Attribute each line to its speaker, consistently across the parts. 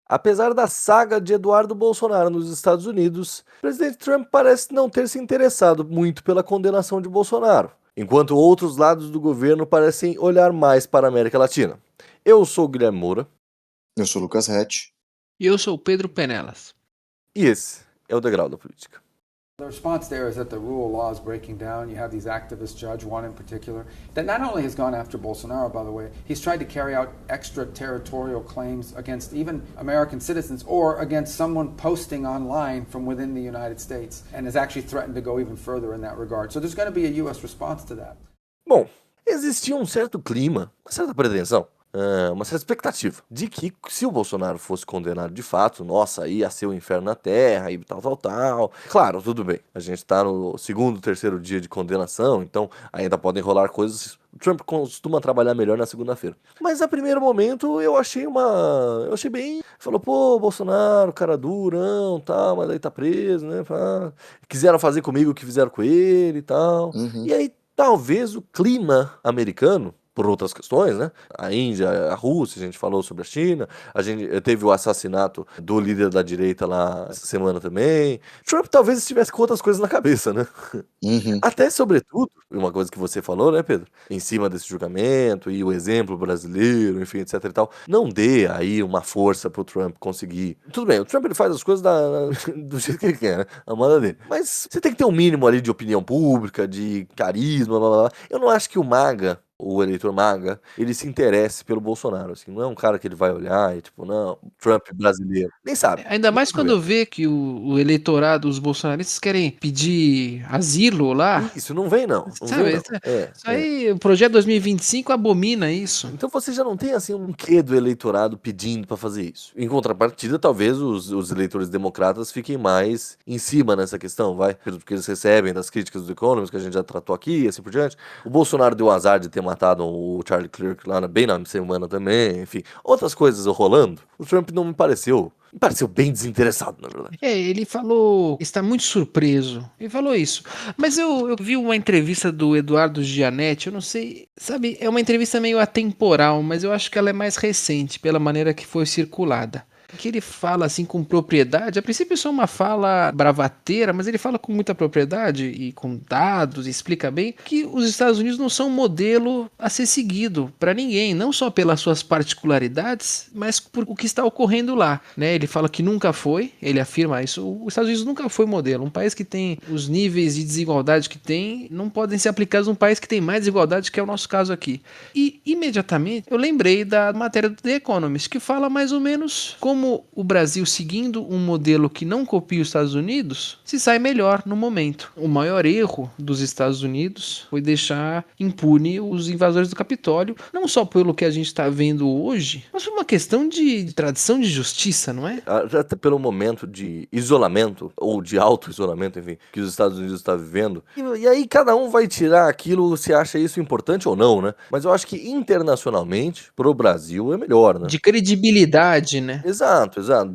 Speaker 1: Apesar da saga de Eduardo Bolsonaro nos Estados Unidos, o presidente Trump parece não ter se interessado muito pela condenação de Bolsonaro, enquanto outros lados do governo parecem olhar mais para a América Latina. Eu sou o Guilherme Moura.
Speaker 2: Eu sou o Lucas Hatch.
Speaker 3: E eu sou o Pedro Penelas.
Speaker 1: E esse é o Degrau da Política.
Speaker 4: The response there is that the rule of law is breaking down. You have these activist judge, one in particular, that not only has gone after Bolsonaro, by the way, he's tried to carry out extraterritorial claims against even American citizens or against someone posting online from within the United States, and has actually threatened to go even further in that regard. So there's going to be a U.S. response to that.
Speaker 1: Bom, existia um certo clima, uma certa pretensão, uma certa expectativa de que se o Bolsonaro fosse condenado de fato, nossa, ia ser o inferno na terra e tal. Claro, tudo bem, a gente tá no segundo, terceiro dia de condenação, então ainda podem rolar coisas. O Trump costuma trabalhar melhor na segunda-feira. Mas a primeiro momento eu achei bem. Falou, pô, Bolsonaro, cara durão, tal, mas aí tá preso, né? Quiseram fazer comigo o que fizeram com ele e tal.
Speaker 2: Uhum.
Speaker 1: E aí talvez o clima americano, por outras questões, né? A Índia, a Rússia, a gente falou sobre a China, a gente teve o assassinato do líder da direita lá essa semana também. Trump talvez estivesse com outras coisas na cabeça, né?
Speaker 2: Uhum.
Speaker 1: Até, sobretudo, uma coisa que você falou, né, Pedro? Em cima desse julgamento e o exemplo brasileiro, enfim, etc e tal. Não dê aí uma força pro Trump conseguir. Tudo bem, o Trump ele faz as coisas do jeito que ele quer, né? A moda dele. Mas você tem que ter um mínimo ali de opinião pública, de carisma, blá blá blá. Eu não acho que o eleitor MAGA, ele se interesse pelo Bolsonaro, assim, não é um cara que ele vai olhar e tipo, não, Trump brasileiro, nem sabe.
Speaker 3: Ainda mais quando vê que o eleitorado, os bolsonaristas querem pedir asilo lá.
Speaker 1: Isso, não vem não.
Speaker 3: Sabe, isso aí, o projeto 2025 abomina isso.
Speaker 1: Então você já não tem assim um quê do eleitorado pedindo pra fazer isso. Em contrapartida, talvez os eleitores democratas fiquem mais em cima nessa questão, porque eles recebem das críticas do Economist, que a gente já tratou aqui e assim por diante. O Bolsonaro deu azar de ter matado o Charlie Kirk lá bem na semana também, enfim. Outras coisas rolando. O Trump não me pareceu bem desinteressado, na verdade.
Speaker 3: Ele falou, está muito surpreso. Ele falou isso. Mas eu vi uma entrevista do Eduardo Gianetti, eu não sei, sabe, é uma entrevista meio atemporal, mas eu acho que ela é mais recente, pela maneira que foi circulada. Que ele fala assim com propriedade, a princípio isso é uma fala bravateira, mas ele fala com muita propriedade e com dados, e explica bem que os Estados Unidos não são um modelo a ser seguido para ninguém, não só pelas suas particularidades, mas por o que está ocorrendo lá, né? Ele fala que nunca foi, ele afirma isso, os Estados Unidos nunca foi modelo, um país que tem os níveis de desigualdade que tem, não podem ser aplicados num país que tem mais desigualdade, que é o nosso caso aqui. E imediatamente eu lembrei da matéria do The Economist, que fala mais ou menos como o Brasil, seguindo um modelo que não copia os Estados Unidos, se sai melhor no momento. O maior erro dos Estados Unidos foi deixar impune os invasores do Capitólio, não só pelo que a gente está vendo hoje, mas por uma questão de tradição de justiça, não é?
Speaker 1: Até pelo momento de isolamento, ou de auto-isolamento, enfim, que os Estados Unidos estão vivendo. E aí cada um vai tirar aquilo se acha isso importante ou não, né? Mas eu acho que internacionalmente, pro Brasil, é melhor, né?
Speaker 3: De credibilidade, né?
Speaker 1: Exato,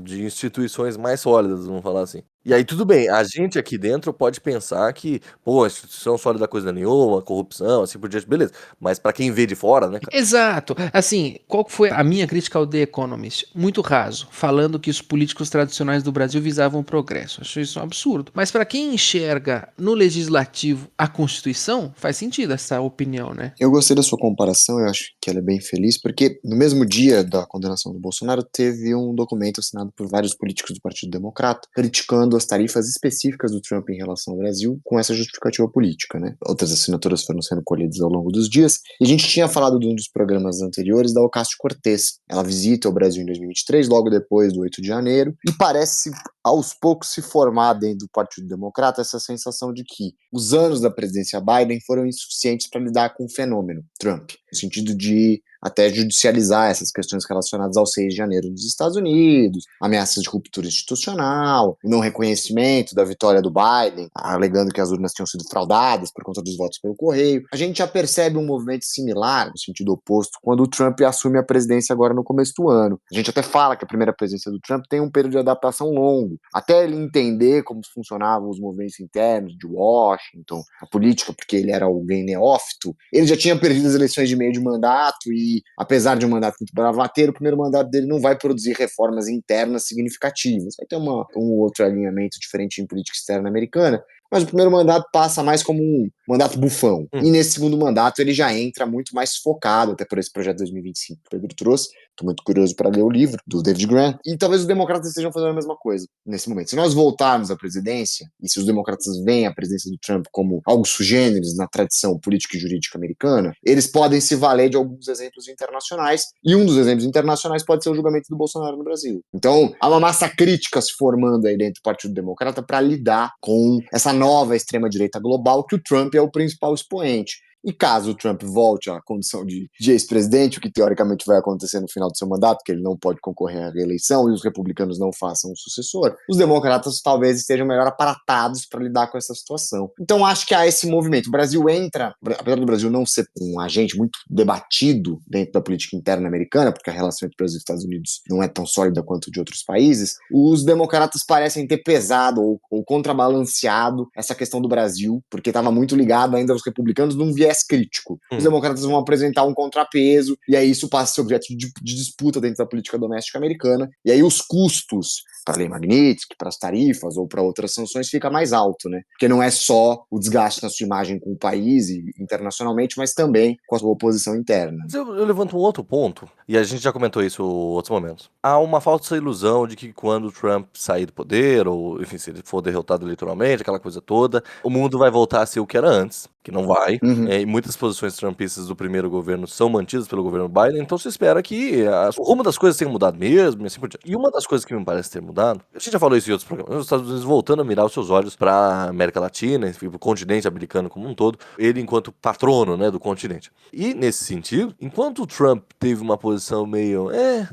Speaker 1: de instituições mais sólidas, vamos falar assim. E aí tudo bem, a gente aqui dentro pode pensar que, pô, a instituição sólida coisa nenhuma, corrupção, assim por diante, beleza. Mas pra quem vê de fora, né, cara?
Speaker 3: Exato. Assim, qual foi a minha crítica ao The Economist? Muito raso, falando que os políticos tradicionais do Brasil visavam o progresso. Acho isso um absurdo. Mas pra quem enxerga no legislativo a Constituição, faz sentido essa opinião, né?
Speaker 2: Eu gostei da sua comparação, eu acho que ela é bem feliz, porque no mesmo dia da condenação do Bolsonaro, teve um documento assinado por vários políticos do Partido Democrata, criticando as tarifas específicas do Trump em relação ao Brasil com essa justificativa política, né? Outras assinaturas foram sendo colhidas ao longo dos dias, e a gente tinha falado de um dos programas anteriores da Ocasio-Cortez. Ela visita o Brasil em 2023, logo depois do 8 de janeiro, e parece aos poucos se formar dentro do Partido Democrata essa sensação de que os anos da presidência Biden foram insuficientes para lidar com o fenômeno Trump, no sentido de até judicializar essas questões relacionadas ao 6 de janeiro nos Estados Unidos, ameaças de ruptura institucional, não reconhecimento da vitória do Biden, alegando que as urnas tinham sido fraudadas por conta dos votos pelo correio. A gente já percebe um movimento similar, no sentido oposto, quando o Trump assume a presidência agora no começo do ano. A gente até fala que a primeira presidência do Trump tem um período de adaptação longo, mundo, até ele entender como funcionavam os movimentos internos de Washington, a política, porque ele era alguém neófito, ele já tinha perdido as eleições de meio de mandato e, apesar de um mandato muito bravateiro, o primeiro mandato dele não vai produzir reformas internas significativas. Vai ter um outro alinhamento diferente em política externa americana, mas o primeiro mandato passa mais como um mandato bufão. E nesse segundo mandato ele já entra muito mais focado, até por esse projeto 2025 que o Pedro trouxe. Estou muito curioso para ler o livro do David Grant. E talvez os democratas estejam fazendo a mesma coisa nesse momento. Se nós voltarmos à presidência, e se os democratas veem a presidência do Trump como algo sugêneres na tradição política e jurídica americana, eles podem se valer de alguns exemplos internacionais, e um dos exemplos internacionais pode ser o julgamento do Bolsonaro no Brasil. Então, há uma massa crítica se formando aí dentro do Partido Democrata para lidar com essa nova extrema-direita global, que o Trump é o principal expoente. E caso o Trump volte à condição de ex-presidente, o que teoricamente vai acontecer no final do seu mandato, que ele não pode concorrer à reeleição e os republicanos não façam um sucessor, os democratas talvez estejam melhor aparatados para lidar com essa situação. Então acho que há esse movimento. O Brasil entra, apesar do Brasil não ser um agente muito debatido dentro da política interna americana, porque a relação entre Brasil e Estados Unidos não é tão sólida quanto de outros países, os democratas parecem ter pesado ou contrabalanceado essa questão do Brasil, porque estava muito ligado ainda aos republicanos num viés crítico. Os democratas vão apresentar um contrapeso, e aí isso passa a ser objeto de disputa dentro da política doméstica americana, e aí os custos para a lei Magnitsky, para as tarifas ou para outras sanções fica mais alto, né? Porque não é só o desgaste na sua imagem com o país e internacionalmente, mas também com a sua oposição interna.
Speaker 1: Mas eu levanto um outro ponto, e a gente já comentou isso em outros momentos. Há uma falsa ilusão de que quando o Trump sair do poder, ou enfim, se ele for derrotado eleitoralmente, aquela coisa toda, o mundo vai voltar a ser o que era antes, que não vai. E muitas posições trumpistas do primeiro governo são mantidas pelo governo Biden, então se espera que o rumo das coisas tenha mudado mesmo, e assim por diante. E uma das coisas que me parece ter mudado, a gente já falou isso em outros programas, os Estados Unidos voltando a mirar os seus olhos para a América Latina, enfim, pro continente americano como um todo, ele enquanto patrono, né, do continente. E nesse sentido, enquanto o Trump teve uma posição meio,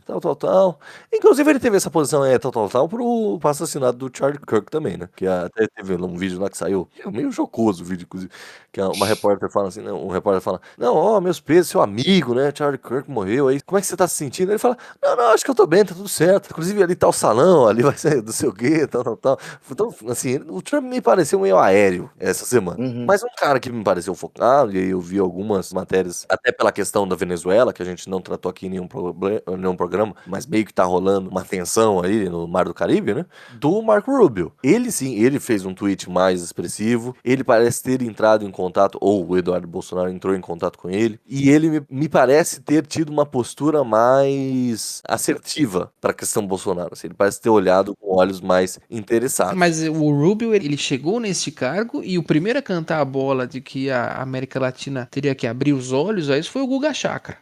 Speaker 1: tal, inclusive ele teve essa posição, tal, pro assassinato do Charlie Kirk também, né, que até teve um vídeo lá que saiu, meio jocoso o vídeo, inclusive, que uma repórter fala assim, um repórter fala, não, meus pesos, seu amigo, né, Charlie Kirk morreu aí, como é que você tá se sentindo? Ele fala, não, acho que eu tô bem, tá tudo certo, inclusive ali tá o salão, ali vai ser do seu quê, tal. Então, assim, o Trump me pareceu meio aéreo essa semana, mas um cara que me pareceu focado, e aí eu vi algumas matérias, até pela questão da Venezuela, que a gente não tratou aqui em nenhum programa, mas meio que tá rolando uma tensão aí no Mar do Caribe, né, do Marco Rubio. Ele sim, ele fez um tweet mais expressivo, ele parece ter entrado em contato, ou o Eduardo Bolsonaro entrou em contato com ele, e ele me parece ter tido uma postura mais assertiva para a questão Bolsonaro. Assim, ele parece ter olhado com olhos mais interessados.
Speaker 3: Mas o Rubio, ele chegou nesse cargo e o primeiro a cantar a bola de que a América Latina teria que abrir os olhos a isso foi o Guga Chakra.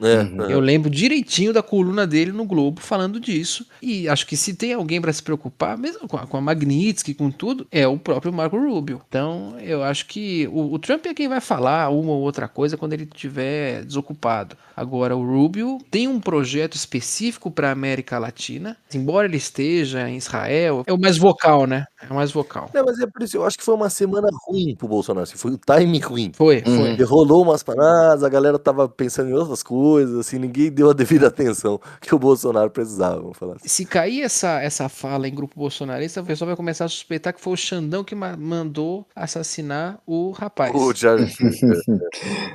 Speaker 3: Eu lembro direitinho da coluna dele no Globo falando disso, e acho que se tem alguém para se preocupar, mesmo com a Magnitsky, com tudo, é o próprio Marco Rubio. Então, eu acho que o Trump é quem vai falar uma ou outra coisa quando ele estiver desocupado. Agora, o Rubio tem um projeto específico para a América Latina, embora ele esteja em Israel, é o mais vocal, né? É o mais vocal.
Speaker 1: Não, mas é por isso, eu acho que foi uma semana ruim pro Bolsonaro, assim, foi o time ruim.
Speaker 3: Foi.
Speaker 1: Ele rolou umas paradas, a galera tava pensando em outras coisas, assim, ninguém deu a devida atenção que o Bolsonaro precisava, vamos falar assim.
Speaker 3: Se cair essa fala em grupo bolsonarista, o pessoal vai começar a suspeitar que foi o Xandão que mandou assassinar o rapaz.
Speaker 1: O Charlie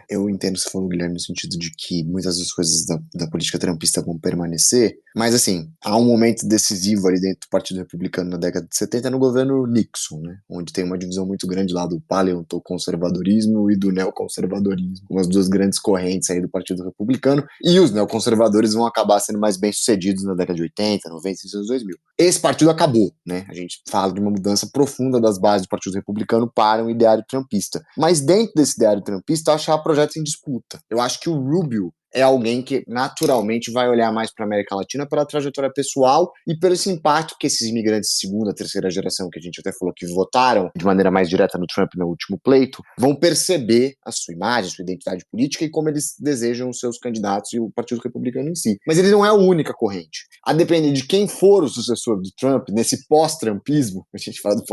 Speaker 2: Eu entendo se for o Guilherme no sentido de que muitas das coisas da política trumpista vão permanecer, mas assim, há um momento decisivo ali dentro do Partido Republicano na década de 70 no governo Nixon, né, onde tem uma divisão muito grande lá do paleoconservadorismo e do neoconservadorismo, umas duas grandes correntes aí do Partido Republicano, e os neoconservadores vão acabar sendo mais bem-sucedidos na década de 80, 90 e anos 2000. Esse partido acabou, né, a gente fala de uma mudança profunda das bases do Partido Republicano para um ideário trumpista, mas dentro desse ideário trumpista eu acho que há projetos em disputa. Eu acho que o Rubio é alguém que naturalmente vai olhar mais para a América Latina pela trajetória pessoal e pelo esse impacto que esses imigrantes de segunda, terceira geração, que a gente até falou que votaram de maneira mais direta no Trump no último pleito, vão perceber a sua imagem, a sua identidade política e como eles desejam os seus candidatos e o Partido Republicano em si. Mas ele não é a única corrente. A depender de quem for o sucessor do Trump, nesse pós-trumpismo, a gente fala do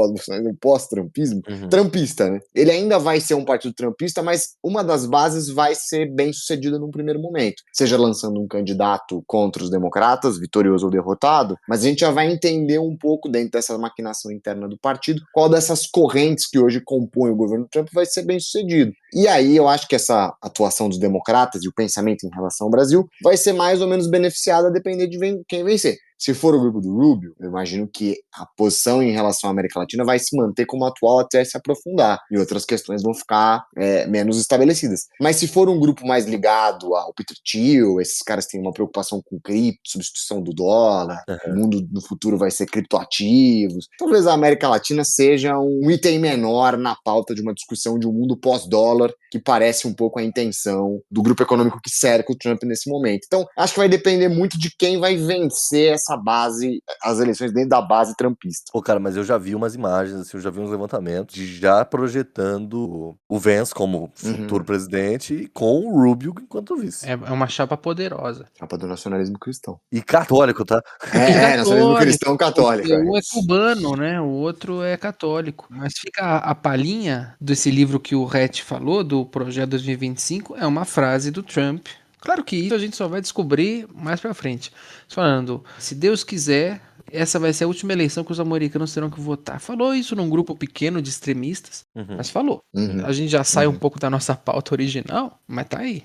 Speaker 2: pós-trumpismo, trumpista, né? Ele ainda vai ser um partido trumpista, mas uma das bases vai ser bem sucedida num primeiro momento. Seja lançando um candidato contra os democratas, vitorioso ou derrotado, mas a gente já vai entender um pouco dentro dessa maquinação interna do partido qual dessas correntes que hoje compõem o governo Trump vai ser bem sucedido. E aí eu acho que essa atuação dos democratas e o pensamento em relação ao Brasil vai ser mais ou menos beneficiada a depender de quem vencer. Se for o grupo do Rubio, eu imagino que a posição em relação à América Latina vai se manter como atual até se aprofundar, e outras questões vão ficar menos estabelecidas. Mas se for um grupo mais ligado ao Peter Thiel, esses caras têm uma preocupação com cripto, substituição do dólar, o mundo no futuro vai ser criptoativos, talvez a América Latina seja um item menor na pauta de uma discussão de um mundo pós-dólar, que parece um pouco a intenção do grupo econômico que cerca o Trump nesse momento. Então, acho que vai depender muito de quem vai vencer essa base, as eleições dentro da base trumpista.
Speaker 1: Pô, cara, mas eu já vi umas imagens, assim, eu já vi uns levantamentos de já projetando o Vance como futuro presidente e com o Rubio enquanto vice.
Speaker 3: É uma chapa poderosa.
Speaker 2: Chapa do nacionalismo cristão.
Speaker 1: E católico, tá?
Speaker 2: Nacionalismo cristão católico.
Speaker 3: Um é cubano, né? O outro é católico. Mas fica a palhinha desse livro que o Rhett falou, do Projeto 2025, é uma frase do Trump. Claro que isso a gente só vai descobrir mais pra frente. Falando, se Deus quiser, essa vai ser a última eleição que os americanos terão que votar. Falou isso num grupo pequeno de extremistas, mas falou. A gente já sai um pouco da nossa pauta original, mas tá aí.